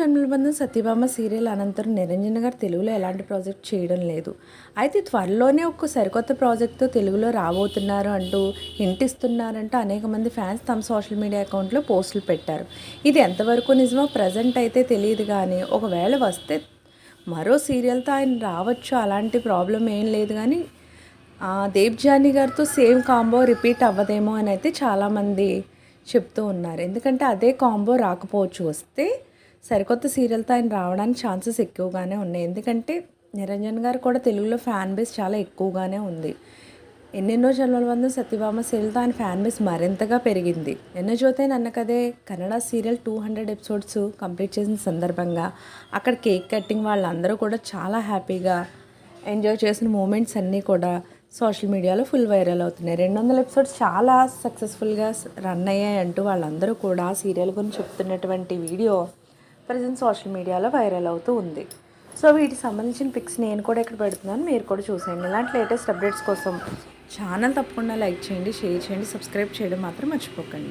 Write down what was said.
జన్మల సత్యభామ సీరియల్ అనంతరం నిరంజన్ గారు తెలుగులో ఎలాంటి ప్రాజెక్ట్ చేయడం లేదు. అయితే త్వరలోనే ఒక సరికొత్త ప్రాజెక్ట్తో తెలుగులో రాబోతున్నారు అంటూ హింట్ ఇస్తున్నారంటూ అనేక మంది ఫ్యాన్స్ తమ సోషల్ మీడియా అకౌంట్లో పోస్టులు పెట్టారు. ఇది ఎంతవరకు నిజమో ప్రజెంట్ అయితే తెలియదు, కానీ ఒకవేళ వస్తే మరో సీరియల్తో ఆయన రావచ్చు, అలాంటి ప్రాబ్లం ఏం లేదు. కానీ దేవ్జానీ గారితో సేమ్ కాంబో రిపీట్ అవ్వదేమో అని అయితే చాలామంది చెప్తూ ఉన్నారు. ఎందుకంటే అదే కాంబో రాకపోవచ్చు, వస్తే సరికొత్త సీరియల్తో ఆయన రావడానికి ఛాన్సెస్ ఎక్కువగానే ఉన్నాయి. ఎందుకంటే నిరంజన్ గారు కూడా తెలుగులో ఫ్యాన్ బేస్ చాలా ఎక్కువగానే ఉంది. ఎన్నెన్నో జన్మల బంధం సత్యభామ సీరియల్తో ఆయన ఫ్యాన్ బేస్ మరింతగా పెరిగింది. నిన్న జ్యోతే నన్న కదే కన్నడ సీరియల్ 200 ఎపిసోడ్స్ కంప్లీట్ చేసిన సందర్భంగా అక్కడ కేక్ కట్టింగ్ వాళ్ళందరూ కూడా చాలా హ్యాపీగా ఎంజాయ్ చేసిన మూమెంట్స్ అన్నీ కూడా సోషల్ మీడియాలో ఫుల్ వైరల్ అవుతున్నాయి. 200 ఎపిసోడ్స్ చాలా సక్సెస్ఫుల్గా రన్ అయ్యాయి అంటూ వాళ్ళందరూ కూడా సీరియల్ గురించి చెప్తున్నటువంటి వీడియో ప్రజెంట్ సోషల్ మీడియాలో వైరల్ అవుతూ ఉంది. సో వీటికి సంబంధించిన పిక్స్ నేను కూడా ఇక్కడ పెడుతున్నాను, మీరు కూడా చూసేయండి. ఇలాంటి లేటెస్ట్ అప్డేట్స్ కోసం ఛానల్ తప్పకుండా లైక్ చేయండి, షేర్ చేయండి, సబ్స్క్రైబ్ చేయడం మాత్రం మర్చిపోకండి.